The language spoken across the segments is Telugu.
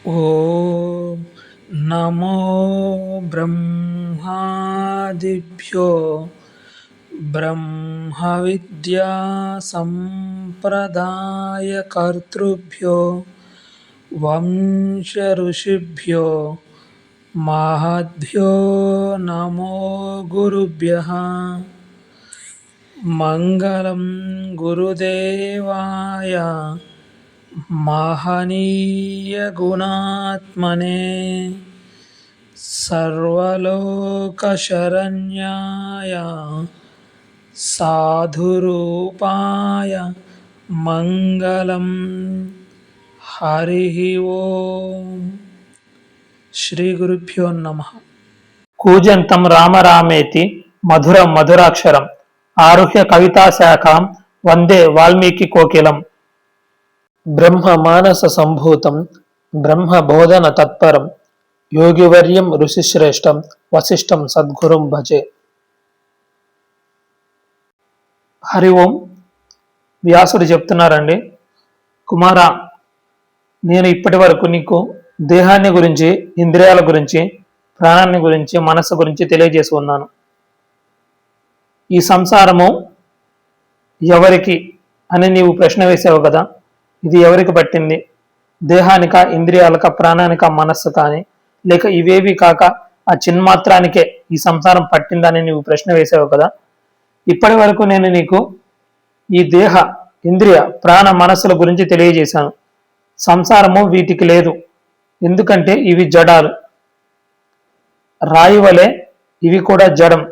ఓం నమో బ్రహ్మాదిభ్యో బ్రహ్మ విద్యా సంప్రదాయకర్తృభ్యో వంశ ఋషిభ్యో మహద్భ్యో నమో గురుభ్యః. మంగళం గురుదేవాయ మహనీయ గుణాత్మనే సర్వలోక శరణ్యాయ సాధురూపాయ మంగళం. హరి ఓం. శ్రీ గురుభ్యో నమః. కూజంతం రామరామేతి మధురం మధురాక్షరం ఆరుహ్య కవితాశాఖాం వందే వాల్మీకి కోకిలం. బ్రహ్మ మానస సంభూతం బ్రహ్మ బోధన తత్పరం యోగివర్యం ఋషిశ్రేష్టం వశిష్ఠం సద్గురుం భజే. హరి ఓం. వ్యాసుడు చెప్తున్నారండి, కుమారా, నేను ఇప్పటి వరకు నీకు దేహాన్ని గురించి, ఇంద్రియాల గురించి, ప్రాణాన్ని గురించి, మనస్సు గురించి తెలియజేసి ఉన్నాను. ఈ సంసారము ఎవరికి అని నీవు ప్రశ్న వేసావు కదా, ఇది ఎవరికి పట్టింది? దేహానిక, ఇంద్రియాలక, ప్రాణానిక, మనస్సు కానీ, లేక ఇవేవి కాక ఆ చిన్మాత్రానికే ఈ సంసారం పట్టిందని నీవు ప్రశ్న వేసావు కదా. ఇప్పటి వరకు నేను నీకు ఈ దేహ, ఇంద్రియ, ప్రాణ, మనస్సుల గురించి తెలియజేశాను. సంసారము వీటికి లేదు, ఎందుకంటే ఇవి జడాలు. రాయి వలె ఇవి కూడా జడం.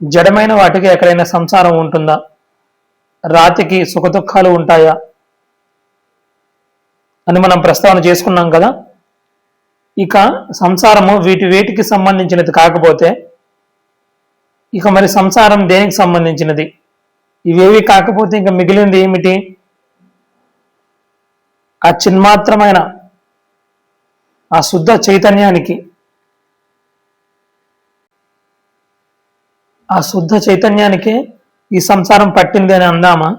జడమైన వాటికి ఎక్కడైనా సంసారం ఉంటుందా? రాతికి సుఖదుఖాలు ఉంటాయా అని మనం ప్రస్తావన చేసుకున్నాం కదా. ఇక సంసారము వేటికి సంబంధించినది కాకపోతే ఇక మరి సంసారం దేనికి సంబంధించినది? ఇవేవి కాకపోతే ఇంకా మిగిలింది ఏమిటి? ఆ చిన్మాత్రమైన ఆ శుద్ధ చైతన్యానికి, ఆ శుద్ధ చైతన్యానికే ఈ సంసారం పట్టింది అని అందామా?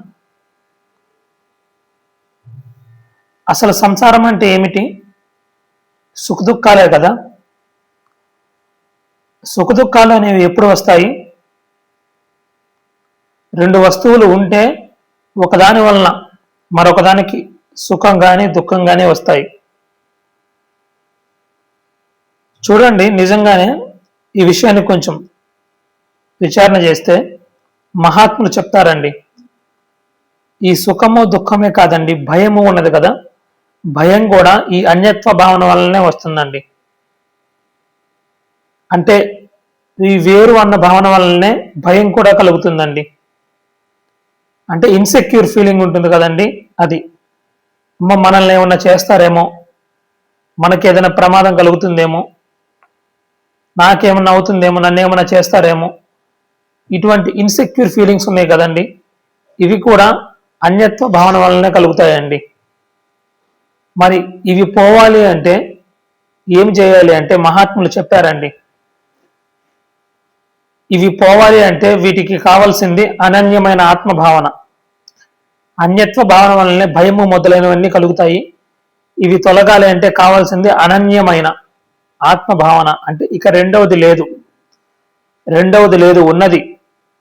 అసలు సంసారం అంటే ఏమిటి? సుఖదుఖాలే కదా. సుఖదుఖాలు అనేవి ఎప్పుడు వస్తాయి? రెండు వస్తువులు ఉంటే ఒకదాని వలన మరొకదానికి సుఖం కానీ దుఃఖం కానీ వస్తాయి. చూడండి, నిజంగానే ఈ విషయాన్ని కొంచెం విచారణ చేస్తే మహాత్ములు చెప్తారండి, ఈ సుఖము దుఃఖమే కాదండి, భయము ఉన్నది కదా, భయం కూడా ఈ అన్యత్వ భావన వల్లనే వస్తుందండి. అంటే ఈ వేరు అన్న భావన వల్లనే భయం కూడా కలుగుతుందండి. అంటే ఇన్సెక్యూర్ ఫీలింగ్ ఉంటుంది కదండి, అది. మనల్ని ఏమన్నా చేస్తారేమో, మనకి ఏదైనా ప్రమాదం కలుగుతుందేమో, నాకేమన్నా అవుతుందేమో, నన్ను ఏమన్నా చేస్తారేమో, ఇటువంటి ఇన్సెక్యూర్ ఫీలింగ్స్ ఉన్నాయి కదండి, ఇవి కూడా అన్యత్వ భావన వల్లనే కలుగుతాయండి. మరి ఇవి పోవాలి అంటే ఏం చేయాలి అంటే మహాత్ములు చెప్పారండి, ఇవి పోవాలి అంటే వీటికి కావాల్సింది అనన్యమైన ఆత్మభావన. అన్యత్వ భావన వల్లనే భయము మొదలైనవన్నీ కలుగుతాయి. ఇవి తొలగాలి అంటే కావాల్సింది అనన్యమైన ఆత్మభావన. అంటే ఇక రెండవది లేదు, ఉన్నది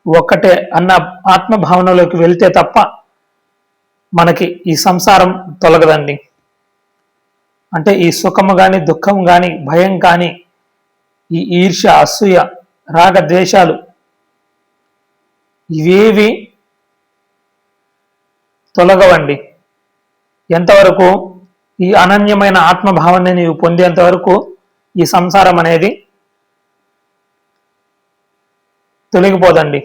ఒక్కటే అన్న ఆత్మభావనలోకి వెళ్తే తప్ప మనకి ఈ సంసారం తొలగదండి. అంటే ఈ సుఖము కానీ, దుఃఖం కానీ, భయం కానీ, ఈ ఈర్ష్య, అసూయ, రాగ ద్వేషాలు ఇవేవి తొలగవండి. ఎంతవరకు? ఈ అనన్యమైన ఆత్మభావాన్ని నీవు పొందేంత వరకు ఈ సంసారం అనేది తొలగిపోదండి.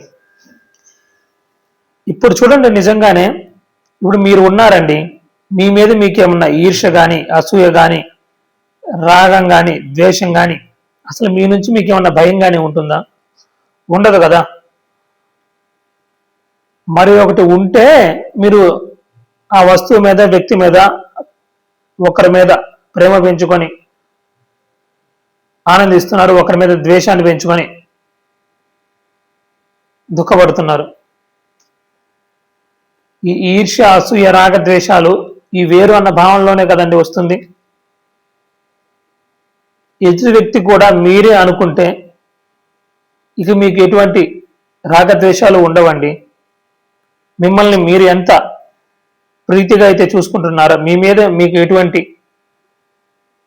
ఇప్పుడు చూడండి, నిజంగానే ఇప్పుడు మీరు ఉన్నారండి, మీ మీద మీకేమన్నా ఈర్ష్య కానీ, అసూయ కానీ, రాగం కానీ, ద్వేషం కానీ, అసలు మీ నుంచి మీకేమన్నా భయం కానీ ఉంటుందా? ఉండదు కదా. మరి ఒకటి ఉంటే మీరు ఆ వస్తువు మీద, వ్యక్తి మీద, ఒకరి మీద ప్రేమ పెంచుకొని ఆనందిస్తున్నారు, ఒకరి మీద ద్వేషాన్ని పెంచుకొని దుఃఖపడుతున్నారు. ఈ ఈర్ష్య, అసూయ, రాగద్వేషాలు ఈ వేరు అన్న భావనలోనే కదండి వస్తుంది. ఎదుటి వ్యక్తి కూడా మీరే అనుకుంటే ఇక మీకు ఎటువంటి రాగద్వేషాలు ఉండవండి. మిమ్మల్ని మీరు ఎంత ప్రీతిగా అయితే చూసుకుంటున్నారో, మీ మీద మీకు ఎటువంటి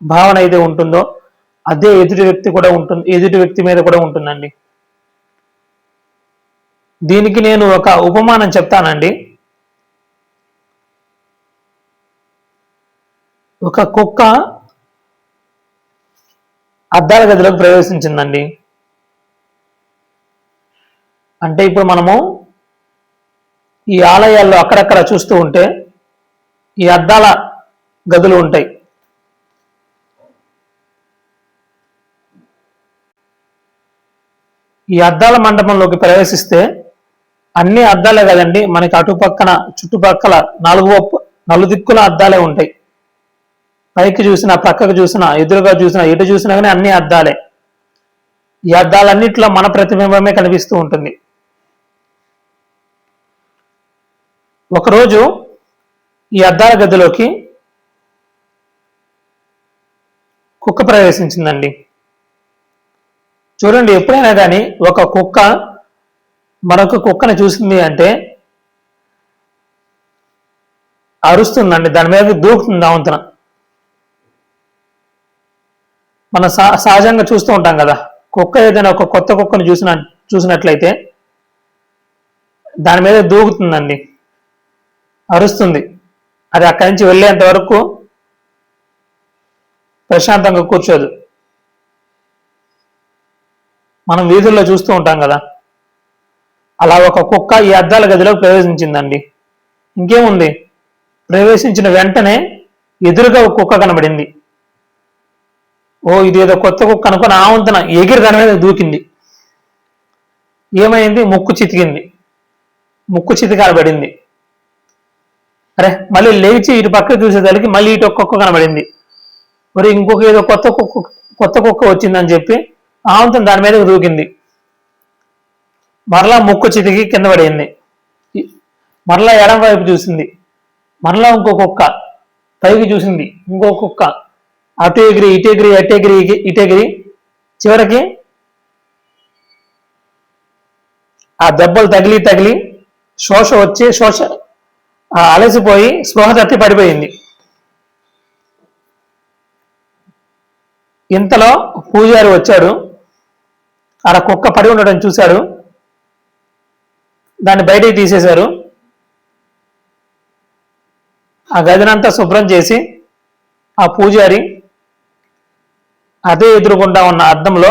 భావన అయితే ఉంటుందో అదే ఎదుటి వ్యక్తి మీద కూడా ఉంటుందండి. దీనికి నేను ఒక ఉపమానం చెప్తానండి. ఒక కుక్క అద్దాల గదిలోకి ప్రవేశించిందండి. అంటే ఇప్పుడు మనము ఈ ఆలయాల్లో అక్కడక్కడ చూస్తూ ఉంటే ఈ అద్దాల గదులు ఉంటాయి. ఈ అద్దాల మండపంలోకి ప్రవేశిస్తే అన్ని అద్దాలే కదండి, మనకి అటుపక్కన చుట్టుపక్కల నలుదిక్కుల అద్దాలే ఉంటాయి. పైకి చూసినా, ప్రక్కకు చూసినా, ఎదురుగా చూసినా, ఎటు చూసినా కానీ అన్ని అద్దాలే. ఈ అద్దాలన్నింటిలో మన ప్రతిబింబమే కనిపిస్తూ ఉంటుంది. ఒకరోజు ఈ అద్దాల గదిలోకి కుక్క ప్రవేశించిందండి. చూడండి, ఎప్పుడైనా కానీ ఒక కుక్క మరొక కుక్కను చూసింది అంటే అరుస్తుందండి, దాని మీద దూకుతుంది దావంతన. మనం సహజంగా చూస్తూ ఉంటాం కదా, కుక్క ఏదైనా ఒక కొత్త కుక్కను చూసినట్లయితే దాని మీద దూకుతుందండి, అరుస్తుంది. అది అక్కడి నుంచి వెళ్ళేంత వరకు ప్రశాంతంగా కూర్చోదు. మనం వీధుల్లో చూస్తూ ఉంటాం కదా, అలా ఒక కుక్క ఈ అద్దాల గదిలోకి ప్రవేశించిందండి. ఇంకేముంది, ప్రవేశించిన వెంటనే ఎదురుగా ఒక కుక్క కనబడింది. ఓ ఇదేదో కొత్త కుక్క అనుకుని ఆ వంతున ఎగిరి దాని మీద దూకింది. ఏమైంది, ముక్కు చితికాలబడింది. అరే మళ్ళీ లేచి ఇటు పక్కకు చూసేసరికి మళ్ళీ ఇటు ఒక్కొక్క కనబడింది. మరి ఇంకొక ఏదో కొత్త కుక్క వచ్చిందని చెప్పి ఆ వంతున దాని మీదకి దూకింది. మరలా ముక్కు చితికి కింద పడింది. మరలా ఎడం వైపు చూసింది, మరలా ఇంకో కుక్క పైకి చూసింది, ఇంకో కుక్క అటు ఎగిరి ఇటెగిరి చివరికి ఆ దెబ్బలు తగిలి శోష అలసిపోయి స్పృహ తప్పి పడిపోయింది. ఇంతలో పూజారి వచ్చాడు. అలా కుక్క పడి ఉండడం చూశాడు. దాన్ని బయటికి తీసేశారు. ఆ గదినంతా శుభ్రం చేసి ఆ పూజారి అదే ఎదురుగుండా ఉన్న అద్దంలో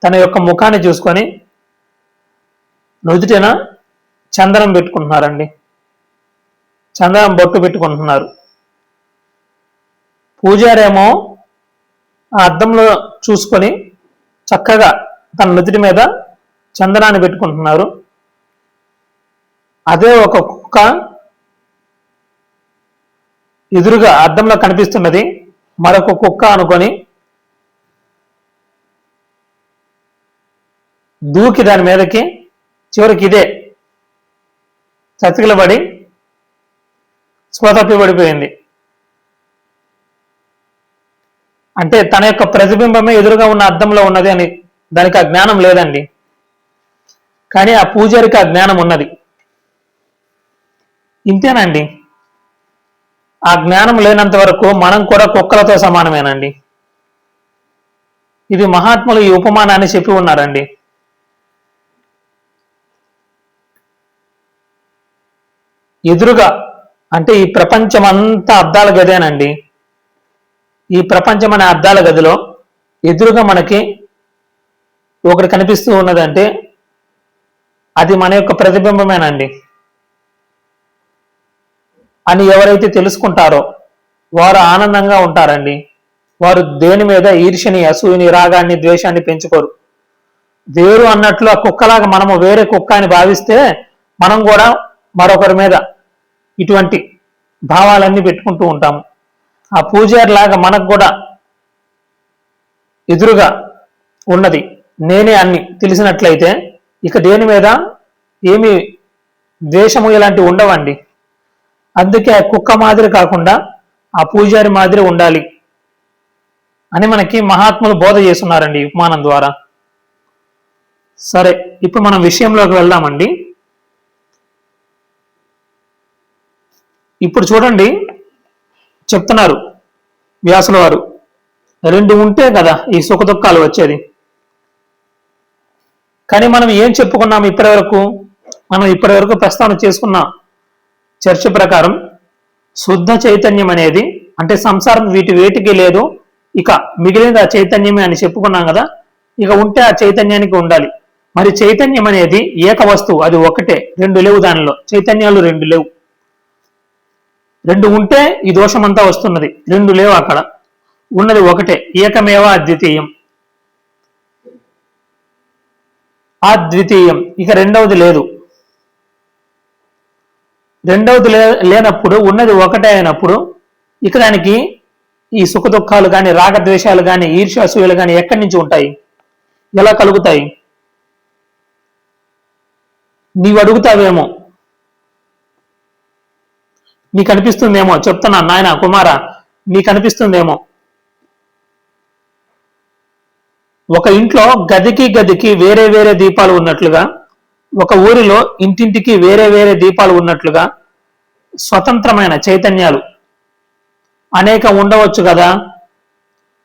తన యొక్క ముఖాన్ని చూసుకొని నుదుటిన చందనం పెట్టుకుంటున్నారండి. చందనం బొట్టు పెట్టుకుంటున్నారు. పూజారేమో ఆ అద్దంలో చూసుకొని చక్కగా తన నుదుటి మీద చందనాన్ని పెట్టుకుంటున్నారు. అదే ఒక కుక్క ఎదురుగా అద్దంలో కనిపిస్తున్నది మరొక కుక్క అనుకొని దూకి దాని మీదకి చివరికి ఇదే చతికిలబడి స్పృహ పడిపోయింది. అంటే తన యొక్క ప్రతిబింబమే ఎదురుగా ఉన్న అద్దంలో ఉన్నది అని దానికి ఆ జ్ఞానం లేదండి. కానీ ఆ పూజారికి ఆ జ్ఞానం ఉన్నది. ఇంతేనండి. ఆ జ్ఞానం లేనంత వరకు మనం కూడా కుక్కలతో సమానమేనండి. ఇది మహాత్ములు ఈ ఉపమానాన్ని చెప్పి ఉన్నారండి. ఎదురుగా అంటే ఈ ప్రపంచం అంతా అద్దాల గదేనండి. ఈ ప్రపంచం అనే అద్దాల గదిలో ఎదురుగా మనకి ఒకటి కనిపిస్తూ ఉన్నదంటే అది మన యొక్క ప్రతిబింబమేనండి అని ఎవరైతే తెలుసుకుంటారో వారు ఆనందంగా ఉంటారండి. వారు దేని మీద ఈర్ష్యని, అసూయని, రాగాన్ని, ద్వేషాన్ని పెంచుకోరు. వేరు అన్నట్లు ఆ కుక్కలాగా మనము వేరే కుక్క అని భావిస్తే మనం కూడా మరొకరి మీద ఇటువంటి భావాలన్నీ పెట్టుకుంటూ ఉంటాము. ఆ పూజారి లాగా మనకు కూడా ఎదురుగా ఉన్నది నేనే అన్ని తెలిసినట్లయితే ఇక దేని మీద ఏమి ద్వేషము ఇలాంటివి ఉండవండి. అందుకే ఆ కుక్క మాదిరి కాకుండా ఆ పూజారి మాదిరి ఉండాలి. అని మనకి మహాత్ములు బోధ చేస్తున్నారండి ఈ ఉపమానం ద్వారా. సరే, ఇప్పుడు మనం విషయంలోకి వెళ్దామండి. ఇప్పుడు చూడండి, చెప్తున్నారు వ్యాసుల వారు, రెండు ఉంటే కదా ఈ సుఖ దుఃఖాలు వచ్చేది. కానీ మనం ఏం చెప్పుకున్నాం ఇప్పటివరకు? మనం ఇప్పటివరకు ప్రస్తావన చేసుకున్న చర్చ ప్రకారం శుద్ధ చైతన్యం అనేది, అంటే సంసారం వేటికి లేదు, ఇక మిగిలినది ఆ చైతన్యమే అని చెప్పుకున్నాం కదా. ఇక ఉంటే ఆ చైతన్యానికి ఉండాలి. మరి చైతన్యం అనేది ఏక వస్తువు, అది ఒకటే, రెండు లేవు. దానిలో చైతన్యాలు రెండు లేవు. రెండు ఉంటే ఈ దోషం అంతా వస్తున్నది. రెండు లేవు, అక్కడ ఉన్నది ఒకటే, ఏకమేవ అద్వితీయం. అద్వితీయం, ఇక రెండవది లేదు. రెండవది లేనప్పుడు ఉన్నది ఒకటే అయినప్పుడు ఇక దానికి ఈ సుఖ దుఃఖాలు కానీ, రాగద్వేషాలు కానీ, ఈర్ష్యాసూయలు కానీ ఎక్కడి నుంచి ఉంటాయి? ఎలా కలుగుతాయి? నీవు అడుగుతావేమో, నీకు అనిపిస్తుందేమో, చెప్తున్నా నాయన కుమారా, నీకు అనిపిస్తుందేమో, ఒక ఇంట్లో గదికి వేరే వేరే దీపాలు ఉన్నట్లుగా, ఒక ఊరిలో ఇంటింటికి వేరే వేరే దీపాలు ఉన్నట్లుగా స్వతంత్రమైన చైతన్యాలు అనేక ఉండవచ్చు కదా.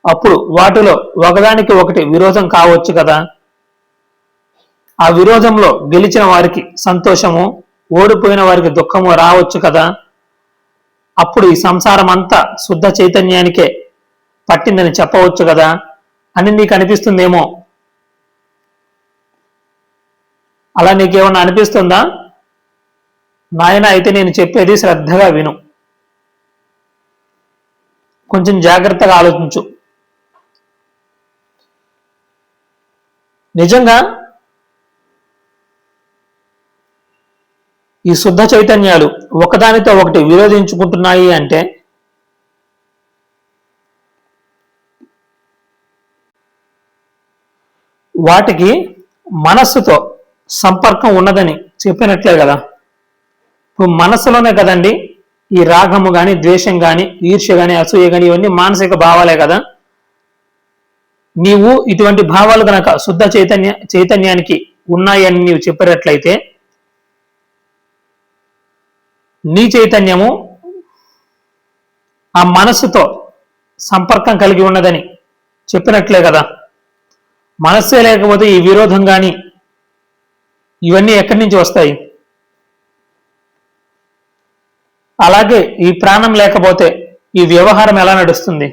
అప్పుడు వాటిలో ఒకదానికి ఒకటి విరోధం కావచ్చు కదా. ఆ విరోధంలో గెలిచిన వారికి సంతోషము, ఓడిపోయిన వారికి దుఃఖము రావచ్చు కదా. అప్పుడు ఈ సంసారం అంతా శుద్ధ చైతన్యానికే పట్టిందని చెప్పవచ్చు కదా అని నీకు అనిపిస్తుందేమో. అలా నీకేమన్నా అనిపిస్తుందా? నాయన, అయితే నేను చెప్పేది శ్రద్ధగా విను, కొంచెం జాగ్రత్తగా ఆలోచించు. నిజంగా ఈ శుద్ధ చైతన్యాలు ఒకదానితో ఒకటి విరోధించుకుంటున్నాయి అంటే వాటికి మనస్సుతో సంపర్కం ఉన్నదని చెప్పినట్లే కదా. ఇప్పుడు మనస్సులోనే కదండి ఈ రాగము కానీ, ద్వేషం కానీ, ఈర్ష్య కానీ, అసూయ కానీ, ఇవన్నీ మానసిక భావాలే కదా. నీవు ఇటువంటి భావాలు కనుక శుద్ధ చైతన్యానికి ఉన్నాయని నీవు చెప్పినట్లయితే నీ చైతన్యము ఆ మనస్సుతో సంపర్కం కలిగి ఉన్నదని చెప్పినట్లే కదా. మనస్సే లేకపోతే ఈ విరోధం కానీ ఇవన్నీ ఎక్కడి నుంచి వస్తాయి? అలాగే ఈ ప్రాణం లేకపోతే ఈ వ్యవహారం ఎలా నడుస్తుంది?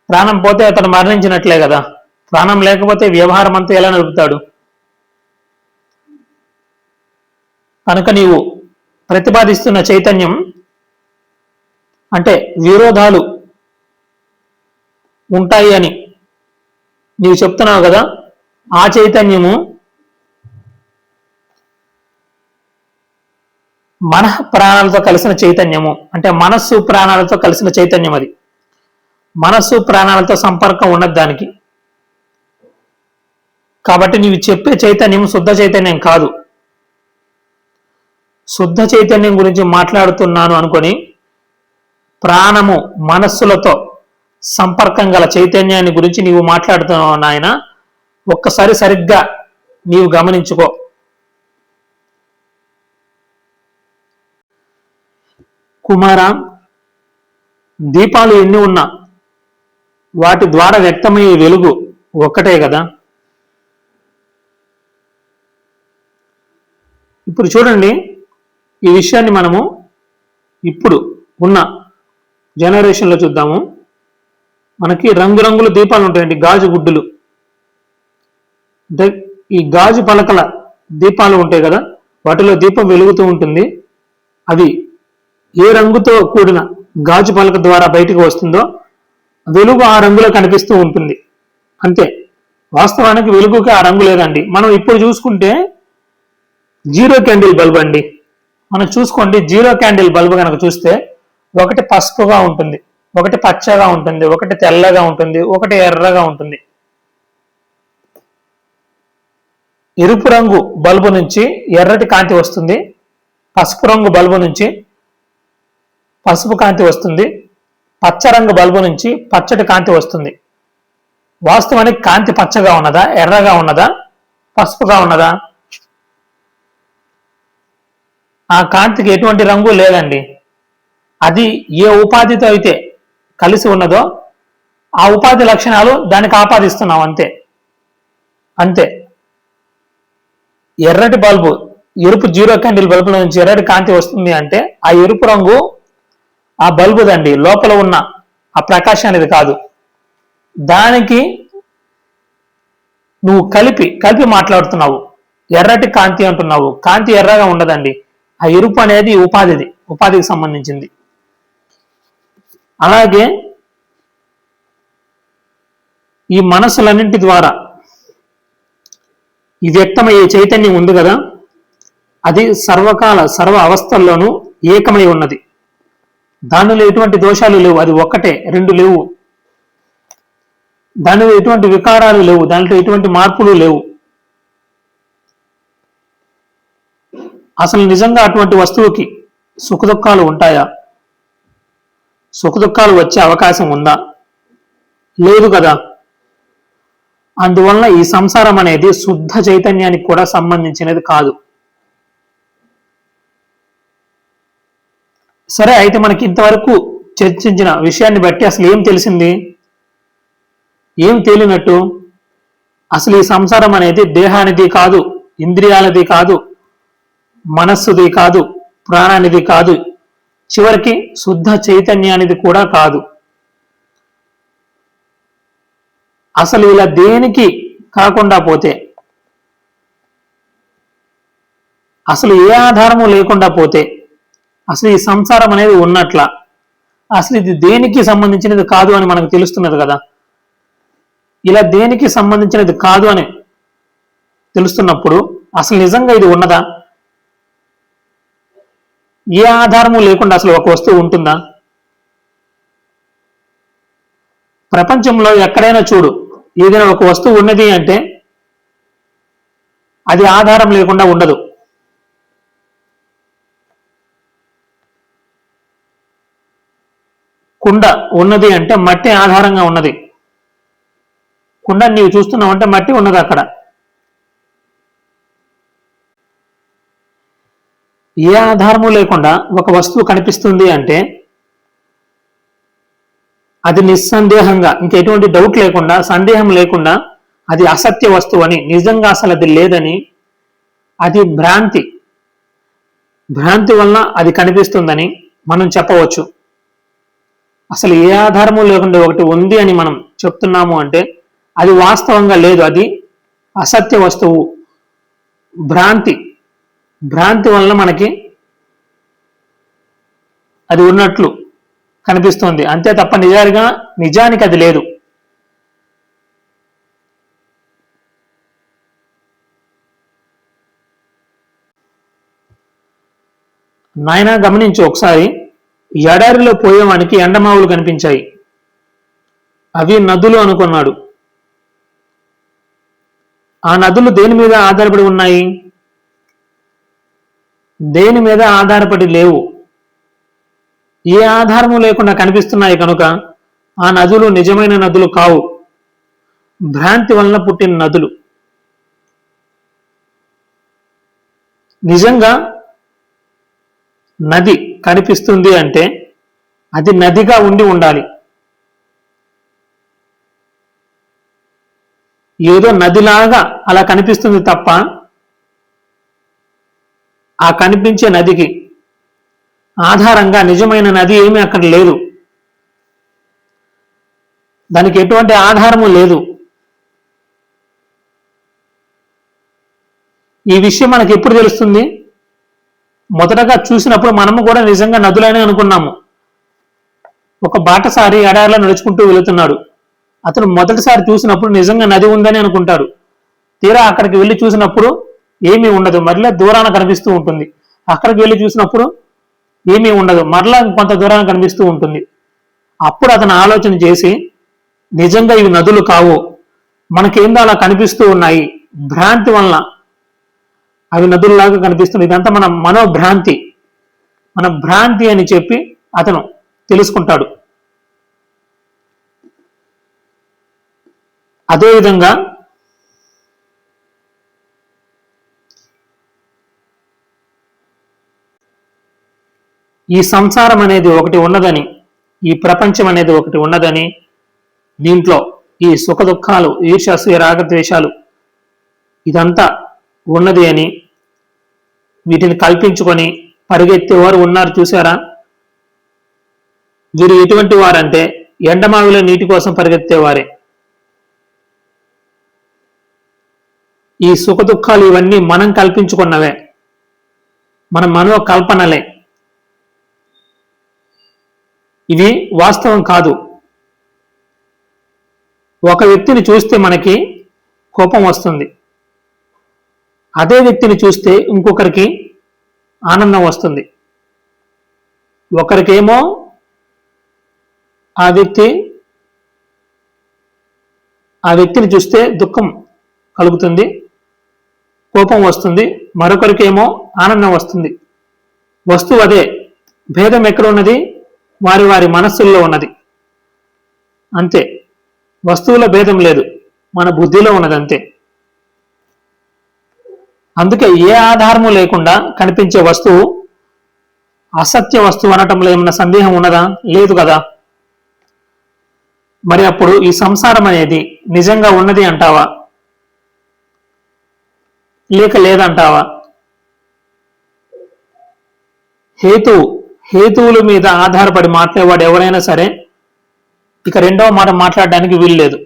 ప్రాణం పోతే అతను మరణించినట్లే కదా. ప్రాణం లేకపోతే వ్యవహారం అంతా ఎలా నడుపుతాడు? కనుక నీవు ప్రతిపాదిస్తున్న చైతన్యం అంటే విరోధాలు ఉంటాయి అని నీవు చెప్తున్నావు కదా. ఆ చైతన్యము మన ప్రాణాలతో కలిసిన చైతన్యము, అంటే మనస్సు ప్రాణాలతో కలిసిన చైతన్యం. అది మనస్సు ప్రాణాలతో సంపర్కం ఉన్నది దానికి. కాబట్టి నీవు చెప్పే చైతన్యం శుద్ధ చైతన్యం కాదు. శుద్ధ చైతన్యం గురించి మాట్లాడుతున్నాను అనుకొని ప్రాణము మనస్సులతో సంపర్కం గల చైతన్యాన్ని గురించి నీవు మాట్లాడుతున్నావు నాయన. ఒక్కసారి సరిగ్గా నీవు గమనించుకో. కుమార, దీపాలు ఎన్ని ఉన్నా వాటి ద్వారా వ్యక్తమయ్యే వెలుగు ఒక్కటే కదా. ఇప్పుడు చూడండి, ఈ విషయాన్ని మనము ఇప్పుడు ఉన్న జనరేషన్లో చూద్దాము. మనకి రంగురంగుల దీపాలు ఉంటాయండి, గాజు గుడ్డులు. అంటే ఈ గాజు పలకల దీపాలు ఉంటాయి కదా, వాటిలో దీపం వెలుగుతూ ఉంటుంది. అవి ఏ రంగుతో కూడిన గాజు పలక ద్వారా బయటకు వస్తుందో వెలుగు ఆ రంగులో కనిపిస్తూ ఉంటుంది. అంతే, వాస్తవానికి వెలుగుకి ఆ రంగు లేదండి. మనం ఇప్పుడు చూసుకుంటే జీరో క్యాండిల్ బల్బ్ అండి. మనం చూసుకోండి, జీరో క్యాండిల్ బల్బ్ కనుక చూస్తే ఒకటి పసుపుగా ఉంటుంది, ఒకటి పచ్చగా ఉంటుంది, ఒకటి తెల్లగా ఉంటుంది, ఒకటి ఎర్రగా ఉంటుంది. ఎరుపు రంగు బల్బు నుంచి ఎర్రటి కాంతి వస్తుంది, పసుపు రంగు బల్బు నుంచి పసుపు కాంతి వస్తుంది, పచ్చ రంగు బల్బు నుంచి పచ్చటి కాంతి వస్తుంది. వాస్తవానికి కాంతి పచ్చగా ఉన్నదా, ఎర్రగా ఉన్నదా, పసుపుగా ఉన్నదా? ఆ కాంతికి ఎటువంటి రంగు లేదండి. అది ఏ ఉపాధితో అయితే కలిసి ఉన్నదో ఆ ఉపాధి లక్షణాలు దానికి ఆపాదిస్తున్నాం, అంతే అంతే. ఎర్రటి బల్బు, ఎరుపు జీరో క్యాండిల్ బల్బుల నుంచి ఎర్రటి కాంతి వస్తుంది అంటే ఆ ఎరుపు రంగు ఆ బల్బుదండి, లోపల ఉన్న ఆ ప్రకాశం అనేది కాదు. దానికి నువ్వు కలిపి మాట్లాడుతున్నావు. ఎర్రటి కాంతి అంటున్నావు, కాంతి ఎర్రగా ఉండదండి. ఆ ఎరుపు అనేది ఉపాధికి సంబంధించింది. అలాగే ఈ మనసులన్నింటి ద్వారా ఈ వ్యక్తమయ్యే చైతన్యం ఉంది కదా, అది సర్వకాల సర్వ అవస్థల్లోనూ ఏకమై ఉన్నది. దానిలో ఎటువంటి దోషాలు లేవు, అది ఒక్కటే, రెండు లేవు. దానిలో ఎటువంటి వికారాలు లేవు, దాంట్లో ఎటువంటి మార్పులు లేవు. అసలు నిజంగా అటువంటి వస్తువుకి సుఖదుఖాలు ఉంటాయా? సుఖదుఖాలు వచ్చే అవకాశం ఉందా? లేదు కదా. అందువలన ఈ సంసారం అనేది శుద్ధ చైతన్యానికి కూడా సంబంధించినది కాదు. సరే, అయితే మనకి ఇంతవరకు చర్చించిన విషయాన్ని బట్టి అసలు ఏం తెలిసింది, ఏం తేలినట్టు? అసలు ఈ సంసారం అనేది దేహానిది కాదు, ఇంద్రియాలది కాదు, మనస్సుది కాదు, ప్రాణానిది కాదు, చివరికి శుద్ధ చైతన్యానిది కూడా కాదు. అసలు ఇలా దేనికి కాకుండా పోతే, అసలు ఏ ఆధారము లేకుండా పోతే అసలు ఈ సంసారం అనేది ఉన్నట్ల? అసలు ఇది దేనికి సంబంధించినది కాదు అని మనకు తెలుస్తున్నది కదా. ఇలా దేనికి సంబంధించినది కాదు అని తెలుస్తున్నప్పుడు అసలు నిజంగా ఇది ఉన్నదా? ఏ ఆధారము లేకుండా అసలు ఒక వస్తువు ఉంటుందా? ప్రపంచంలో ఎక్కడైనా చూడు, ఏదైనా ఒక వస్తువు ఉన్నది అంటే అది ఆధారం లేకుండా ఉండదు. కుండ ఉన్నది అంటే మట్టి ఆధారంగా ఉన్నది. కుండ నీవు చూస్తున్నావు అంటే మట్టి ఉన్నది అక్కడ. ఏ ఆధారము లేకుండా ఒక వస్తువు కనిపిస్తుంది అంటే అది నిస్సందేహంగా, ఇంకెటువంటి డౌట్ లేకుండా, సందేహం లేకుండా అది అసత్య వస్తువు అని, నిజంగా అసలు అది లేదని, అది భ్రాంతి వలన అది కనిపిస్తుందని మనం చెప్పవచ్చు. అసలు ఏ ఆధారము లేకుండా ఒకటి ఉంది అని మనం చెప్తున్నాము అంటే అది వాస్తవంగా లేదు, అది అసత్య వస్తువు. భ్రాంతి వలన మనకి అది ఉన్నట్లు కనిపిస్తుంది, అంతే తప్ప నిజానికి అది లేదు. నాయనా గమనించు ఒకసారి, ఎడారిలో పోయేవానికి ఎండమావులు కనిపించాయి, అవి నదులు అనుకున్నాడు. ఆ నదులు దేని మీద ఆధారపడి ఉన్నాయి? దేని మీద ఆధారపడి లేవు. ఏ ఆధారము లేకుండా కనిపిస్తున్నాయి కనుక ఆ నదులు నిజమైన నదులు కావు, భ్రాంతి వలన పుట్టిన నదులు. నిజంగా నది కనిపిస్తుంది అంటే అది నదిగా ఉండాలి. ఏదో నదిలాగా అలా కనిపిస్తుంది తప్ప ఆ కనిపించే నదికి ఆధారంగా నిజమైన నది ఏమీ అక్కడ లేదు. దానికి ఎటువంటి ఆధారము లేదు. ఈ విషయం మనకి ఎప్పుడు తెలుస్తుంది? మొదటగా చూసినప్పుడు మనము కూడా నిజంగా నదులనే అనుకున్నాము. ఒక బాటసారి ఎడారిలో నడుచుకుంటూ వెళుతున్నాడు. అతను మొదటిసారి చూసినప్పుడు నిజంగా నది ఉందని అనుకుంటాడు. తీరా అక్కడికి వెళ్ళి చూసినప్పుడు ఏమీ ఉండదు, మరలా దూరాన కనిపిస్తూ ఉంటుంది. అక్కడికి వెళ్ళి చూసినప్పుడు ఏమీ ఉండదు, మరలా కొంత దూరాన కనిపిస్తూ ఉంటుంది. అప్పుడు అతను ఆలోచన చేసి, నిజంగా ఇవి నదులు కావు, మనకేందో అలా కనిపిస్తూ ఉన్నాయి, భ్రాంతి వలన అవి నదుల్లాగా కనిపిస్తుంది, ఇదంతా మన మనోభ్రాంతి, మన భ్రాంతి అని చెప్పి అతను తెలుసుకుంటాడు. అదేవిధంగా ఈ సంసారం అనేది ఒకటి ఉన్నదని, ఈ ప్రపంచం అనేది ఒకటి ఉన్నదని, దీంట్లో ఈ సుఖ దుఃఖాలు, ఈర్ష్య రాగద్వేషాలు ఇదంతా ఉన్నది అని వీటిని కల్పించుకొని పరిగెత్తేవారు ఉన్నారు చూసారా? వీరు ఎటువంటి వారంటే ఎండమావిలో నీటి కోసం పరిగెత్తేవారే. ఈ సుఖ దుఃఖాలు ఇవన్నీ మనం కల్పించుకున్నవే, మన మనో కల్పనలే, ఇవి వాస్తవం కాదు. ఒక వ్యక్తిని చూస్తే మనకి కోపం వస్తుంది, అదే వ్యక్తిని చూస్తే ఇంకొకరికి ఆనందం వస్తుంది. ఒకరికేమో ఆ వ్యక్తిని చూస్తే దుఃఖం కలుగుతుంది, కోపం వస్తుంది, మరొకరికేమో ఆనందం వస్తుంది. వస్తువు అదే, భేదం ఎక్కడ ఉన్నది? వారి వారి మనస్సుల్లో ఉన్నది అంతే. వస్తువుల భేదం లేదు, మన బుద్ధిలో ఉన్నది అంతే. అందుకే ఏ ఆధారము లేకుండా కనిపించే వస్తువు అసత్య వస్తువు అనటంలో ఏమన్నా సందేహం ఉన్నదా? లేదు కదా. మరి అప్పుడు ఈ సంసారం అనేది నిజంగా ఉన్నది అంటావా, లేక లేదంటావా? హేతువుల మీద ఆధారపడి మాట్లాడేవాడు ఎవరైనా సరే ఇక రెండవ మాట మాట్లాడడానికి వీల్లేదు.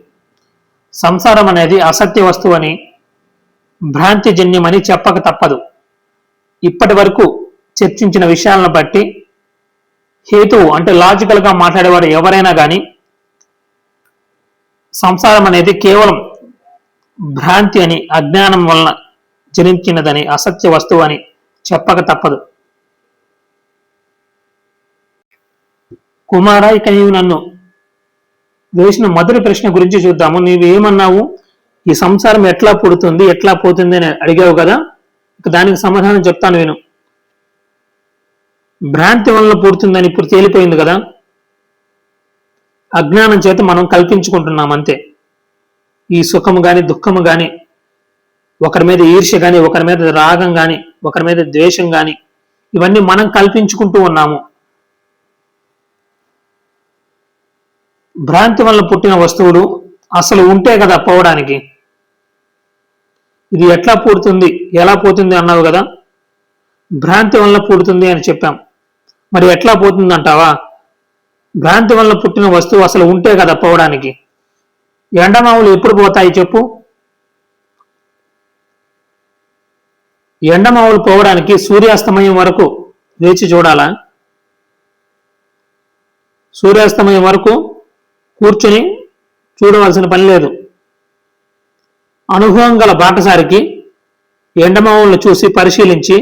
సంసారం అనేది అసత్య వస్తువు అని, భ్రాంతిజన్యమని చెప్పక తప్పదు. ఇప్పటి వరకు చర్చించిన విషయాలను బట్టి హేతువు అంటే లాజికల్ గా మాట్లాడేవాడు ఎవరైనా కానీ సంసారం అనేది కేవలం భ్రాంతి అని, అజ్ఞానం వలన జనించినదని, అసత్య వస్తువు అని చెప్పక తప్పదు. కుమారా, ఇక నీవు నన్ను వేసిన మొదటి ప్రశ్న గురించి చూద్దాము. నీవు ఏమన్నావు? ఈ సంసారం ఎట్లా పుడుతుంది, ఎట్లా పోతుంది అని అడిగావు కదా. ఇక దానికి సమాధానం చెప్తాను విను. భ్రాంతి వలన పుడుతుందని ఇప్పుడు తేలిపోయింది కదా. అజ్ఞానం చేత మనం కల్పించుకుంటున్నాం అంతే. ఈ సుఖము గాని, దుఃఖము గాని, ఒకరి మీద ఈర్ష్య గాని, ఒకరి మీద రాగం గాని, ఒకరి మీద ద్వేషం గాని, ఇవన్నీ మనం కల్పించుకుంటూ ఉన్నాము. భ్రాంతి వల్ల పుట్టిన వస్తువులు అసలు ఉంటే కదా పోవడానికి. ఇది ఎట్లా పుడుతుంది, ఎలా పోతుంది అన్నావు కదా. భ్రాంతి వల్ల పుడుతుంది అని చెప్పాం. మరి ఎట్లా పోతుంది అంటావా? భ్రాంతి వల్ల పుట్టిన వస్తువు అసలు ఉంటే కదా పోవడానికి. ఎండమావులు ఎప్పుడు పోతాయి చెప్పు? ఎండమావులు పోవడానికి సూర్యాస్తమయం వరకు వేచి చూడాలా? సూర్యాస్తమయం వరకు కూర్చుని చూడవలసిన పని లేదు. అనుభవం గల బాటసారికి ఎండమావులను చూసి పరిశీలించి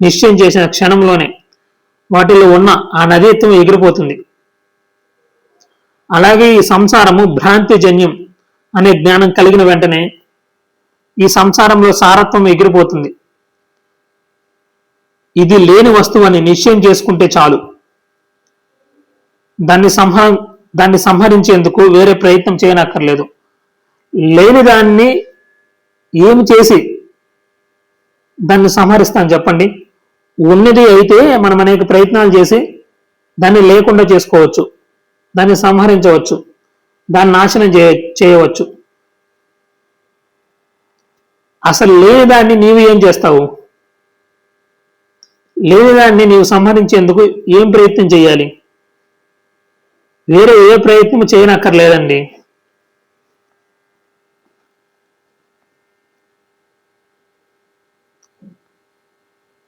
నిశ్చయం చేసిన క్షణంలోనే వాటిలో ఉన్న ఆ నదీత్వం ఎగిరిపోతుంది. అలాగే ఈ సంసారము భ్రాంతి జన్యం అనే జ్ఞానం కలిగిన వెంటనే ఈ సంసారంలో సారత్వం ఎగిరిపోతుంది. ఇది లేని వస్తువు అని నిశ్చయం చేసుకుంటే చాలు. దాన్ని సంహరించేందుకు వేరే ప్రయత్నం చేయనక్కర్లేదు. లేని దాన్ని ఏమి చేసి దాన్ని సంహరిస్తాం చెప్పండి? ఉన్నది అయితే మనం అనేక ప్రయత్నాలు చేసి దాన్ని లేకుండా చేసుకోవచ్చు, దాన్ని సంహరించవచ్చు, దాన్ని నాశనం చేయవచ్చు. అసలు లేని దాన్ని నీవు ఏం చేస్తావు? లేని దాన్ని నీవు సంహరించేందుకు ఏం ప్రయత్నం చేయాలి? వేరే ఏ ప్రయత్నం చేయనక్కర్లేదండి.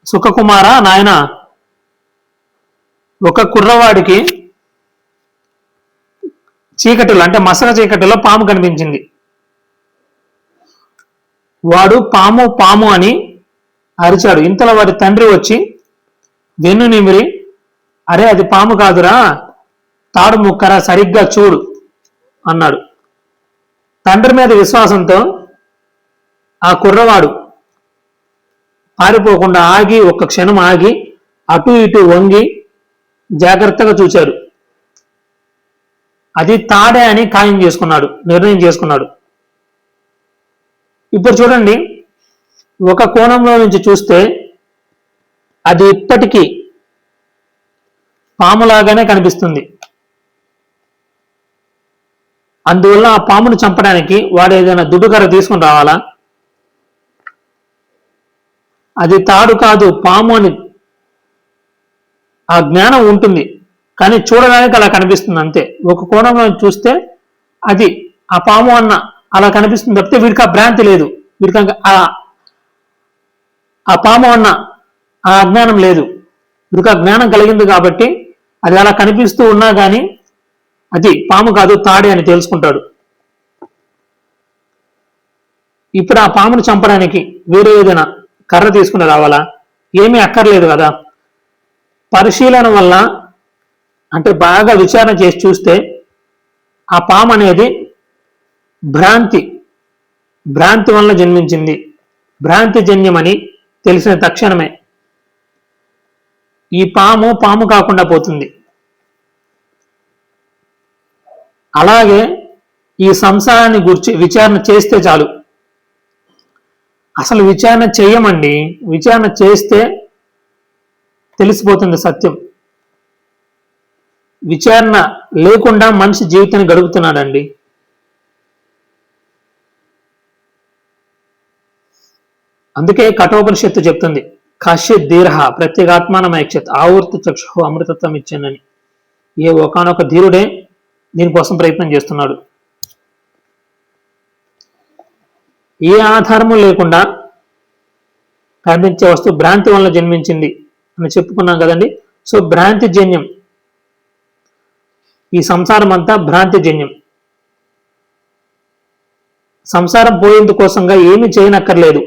సుఖకుమార నాయన, ఒక కుర్రవాడికి చీకటిలో అంటే మసక చీకటిలో పాము కనిపించింది. వాడు పాము పాము అని అరిచాడు. ఇంతలో వాడి తండ్రి వచ్చి వెన్ను నిమిరి, అరే అది పాము కాదురా, తాడు ముక్కరా, సరిగ్గా చూడు అన్నాడు. తండ్రి మీద విశ్వాసంతో ఆ కుర్రవాడు పారిపోకుండా ఆగి, ఒక్క క్షణం ఆగి అటు ఇటు వంగి జాగ్రత్తగా చూశాడు. అది తాడే అని నిర్ణయం చేసుకున్నాడు. ఇప్పుడు చూడండి, ఒక కోణంలో నుంచి చూస్తే అది ఇప్పటికీ పాములాగానే కనిపిస్తుంది. అందువల్ల ఆ పామును చంపడానికి వాడు ఏదైనా దుడ్డుకర్ర తీసుకుని రావాలా? అది తాడు కాదు, పాము అని ఆ జ్ఞానం ఉంటుంది, కానీ చూడడానికి అలా కనిపిస్తుంది అంతే. ఒక కోణంలో చూస్తే అది ఆ పాము అన్న అలా కనిపిస్తుంది తప్పితే వీడికి ఆ భ్రాంతి లేదు, వీడికి ఆ పాము అన్న ఆ అజ్ఞానం లేదు. వీడికి ఆ జ్ఞానం కలిగింది కాబట్టి అది అలా కనిపిస్తూ ఉన్నా కానీ అది పాము కాదు, తాడే అని తెలుసుకుంటాడు. ఇప్పుడు ఆ పామును చంపడానికి వేరే ఏదైనా కర్ర తీసుకుని రావాలా? ఏమీ అక్కర్లేదు కదా. పరిశీలన వల్ల, అంటే బాగా విచారణ చేసి చూస్తే ఆ పాము అనేది భ్రాంతి వల్ల జన్మించింది, భ్రాంతి జన్యమని తెలిసిన తక్షణమే ఈ పాము కాకుండా పోతుంది. అలాగే ఈ సంసారాన్ని గురించి విచారణ చేస్తే చాలు. అసలు విచారణ చెయ్యమండి, విచారణ చేస్తే తెలిసిపోతుంది సత్యం. విచారణ లేకుండా మనిషి జీవితాన్ని గడుపుతున్నాడండి. అందుకే కఠోపనిషత్తు చెప్తుంది, కశ్చిత్ ధీరః ప్రత్యేగాత్మానమైక్షత్ ఆవర్త చక్షు అమృతత్వం ఇచ్చానని. ఏ ఒకానొక ధీరుడే దీనికోసం ప్రయత్నం చేస్తున్నాడు. ఏ ఆధారము లేకుండా కనిపించే వస్తువు భ్రాంతి వల్ల జన్మించింది అని చెప్పుకున్నాం కదండి. సో భ్రాంతి జన్యం, ఈ సంసారం అంతా భ్రాంతి జన్యం. సంసారం పోయేందుకోసంగా ఏమి చేయనక్కర్లేదు.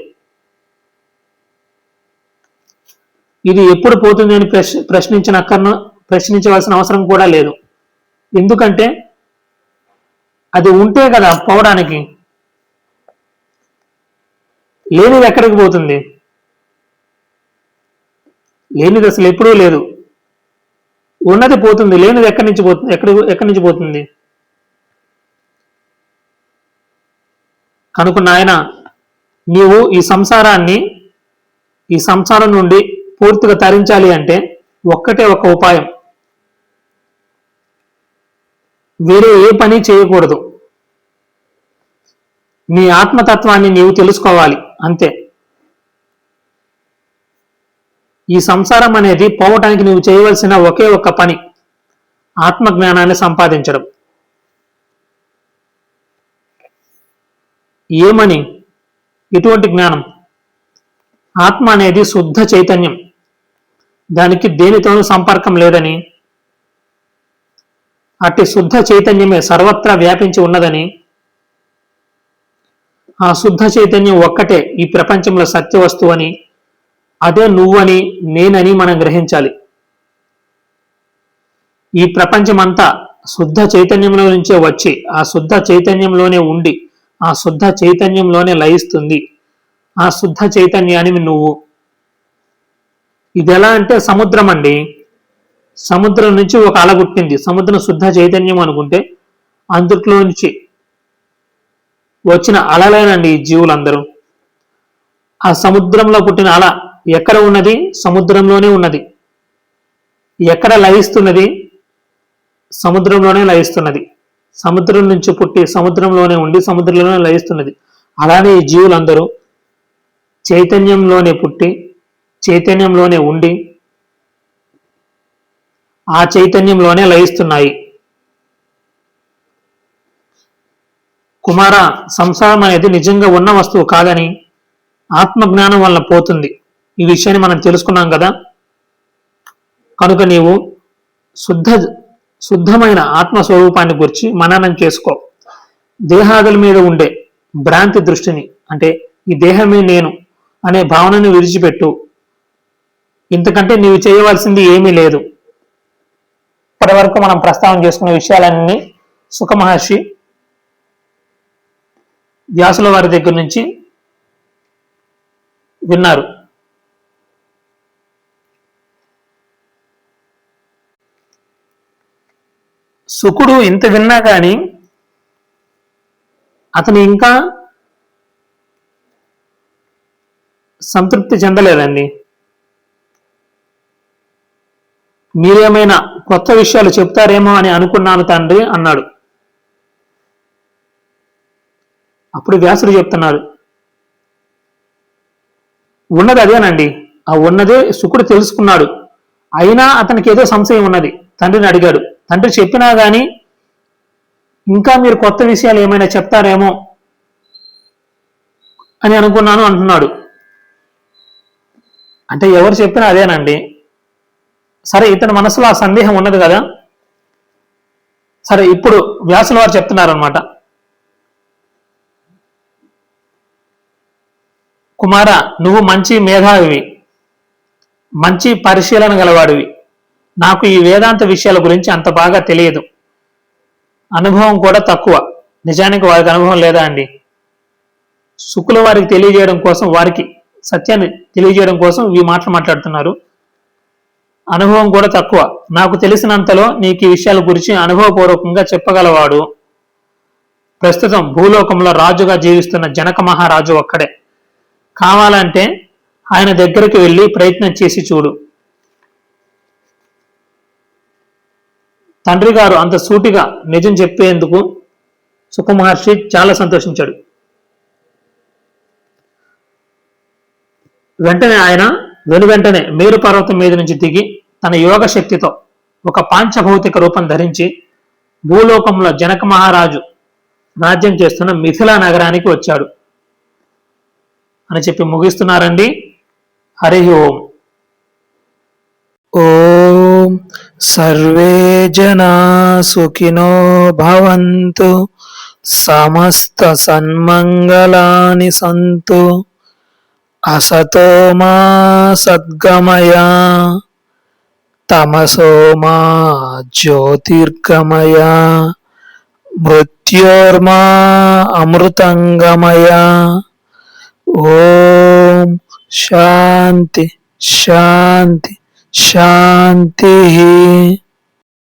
ఇది ఎప్పుడు పోతుంది అని ప్రశ్నించవలసిన అవసరం కూడా లేదు. ఎందుకంటే అది ఉంటే కదా పోవడానికి. లేనిది ఎక్కడికి పోతుంది? లేనిది అసలు ఎప్పుడూ లేదు. ఉన్నది పోతుంది, లేనిది ఎక్కడి నుంచి పోతుంది? కనుక నాయన, నీవు ఈ సంసారం నుండి పూర్తిగా తరించాలి అంటే ఒక్కటే ఒక ఉపాయం, వేరే ఏ పని చేయకూడదు. నీ ఆత్మతత్వాన్ని నీవు తెలుసుకోవాలి అంతే. ఈ సంసారం అనేది పోవటానికి నువ్వు చేయవలసిన ఒకే ఒక్క పని ఆత్మజ్ఞానాన్ని సంపాదించడం. ఏమని? ఎటువంటి జ్ఞానం? ఆత్మ అనేది శుద్ధ చైతన్యం, దానికి దేనితోనూ సంపర్కం లేదని, అట్టి శుద్ధ చైతన్యమే సర్వత్రా వ్యాపించి ఉన్నదని, ఆ శుద్ధ చైతన్యం ఒక్కటే ఈ ప్రపంచంలో సత్య వస్తువు అని, అదే నువ్వని నేనని మనం గ్రహించాలి. ఈ ప్రపంచమంతా శుద్ధ చైతన్యంలో నుంచే వచ్చి ఆ శుద్ధ చైతన్యంలోనే ఉండి ఆ శుద్ధ చైతన్యంలోనే లయిస్తుంది. ఆ శుద్ధ చైతన్యాన్ని నువ్వు. ఇది ఎలా అంటే సముద్రం అండి. సముద్రం నుంచి ఒక అల పుట్టింది, సముద్రం శుద్ధ చైతన్యం అనుకుంటే అందుట్లో నుంచి వచ్చిన అలలేనండి ఈ జీవులందరూ. ఆ సముద్రంలో పుట్టిన అల ఎక్కడ ఉన్నది? సముద్రంలోనే ఉన్నది. ఎక్కడ లయిస్తున్నది? సముద్రంలోనే లయిస్తున్నది. సముద్రం నుంచి పుట్టి సముద్రంలోనే ఉండి సముద్రంలోనే లయిస్తున్నది. అలానే ఈ జీవులందరూ చైతన్యంలోనే పుట్టి చైతన్యంలోనే ఉండి ఆ చైతన్యంలోనే లయిస్తున్నాయి. కుమార, సంసారం అనేది నిజంగా ఉన్న వస్తువు కాదని ఆత్మజ్ఞానం వల్ల పోతుంది. ఈ విషయాన్ని మనం తెలుసుకున్నాం కదా. కనుక నీవు శుద్ధమైన ఆత్మస్వరూపాన్ని గురించి మననం చేసుకో. దేహాదుల మీద ఉండే భ్రాంతి దృష్టిని, అంటే ఈ దేహమే నేను అనే భావనని విడిచిపెట్టు. ఇంతకంటే నీవు చేయవలసింది ఏమీ లేదు. ఇప్పటి వరకు మనం ప్రస్తావన చేసుకున్న విషయాలన్నీ సుఖ మహర్షి వ్యాసుల వారి దగ్గర నుంచి విన్నారు. సుకుడు ఇంత విన్నా కానీ అతను ఇంకా సంతృప్తి చెందలేదండి. మీరేమైనా కొత్త విషయాలు చెప్తారేమో అని అనుకున్నాను తండ్రి అన్నాడు. అప్పుడు వ్యాసుడు చెప్తున్నారు, ఉన్నది అదేనండి. ఆ ఉన్నదే శుకుడు తెలుసుకున్నాడు. అయినా అతనికి ఏదో సంశయం ఉన్నది. తండ్రిని అడిగాడు. తండ్రి చెప్పినా గాని ఇంకా మీరు కొత్త విషయాలు ఏమైనా చెప్తారేమో అని అనుకున్నాను అంటున్నాడు. అంటే ఎవరు చెప్పినా అదేనండి. సరే, ఇతని మనసులో ఆ సందేహం ఉన్నది కదా. సరే, ఇప్పుడు వ్యాసుల వారు చెప్తున్నారనమాట, కుమార, నువ్వు మంచి మేధావివి, మంచి పరిశీలన గలవాడివి. నాకు ఈ వేదాంత విషయాల గురించి అంత బాగా తెలియదు, అనుభవం కూడా తక్కువ. నిజానికి వారికి అనుభవం లేదా అండి? శుకుల వారికి తెలియజేయడం కోసం, వారికి సత్యాన్ని తెలియజేయడం కోసం ఈ మాటలు మాట్లాడుతున్నారు. అనుభవం కూడా తక్కువ. నాకు తెలిసినంతలో నీకు ఈ విషయాల గురించి అనుభవపూర్వకంగా చెప్పగలవాడు ప్రస్తుతం భూలోకంలో రాజుగా జీవిస్తున్న జనక మహారాజు ఒక్కడే. కావాలంటే ఆయన దగ్గరికి వెళ్ళి ప్రయత్నం చేసి చూడు. తండ్రి గారు అంత సూటిగా నిజం చెప్పేందుకు సుఖమహర్షి చాలా సంతోషించాడు. వెంటనే ఆయన వెనువెంటనే మేరు పర్వతం మీద నుంచి దిగి తన యోగ శక్తితో ఒక పాంచభౌతిక రూపం ధరించి భూలోకంలో జనక మహారాజు రాజ్యం చేస్తున్న మిథిలా నగరానికి వచ్చాడు అని చెప్పి ముగిస్తున్నారండి. హరి ఓం. ఓం సర్వే జనా సుఖినో భవంతు, సమస్త సన్మంగళాని సంతు, అసతో మా సద్గమయ, తమసో మా జ్యోతిర్గమయ, మృత్యోర్మా అమృతంగమయ. ఓం శాంతి శాంతి శాంతి.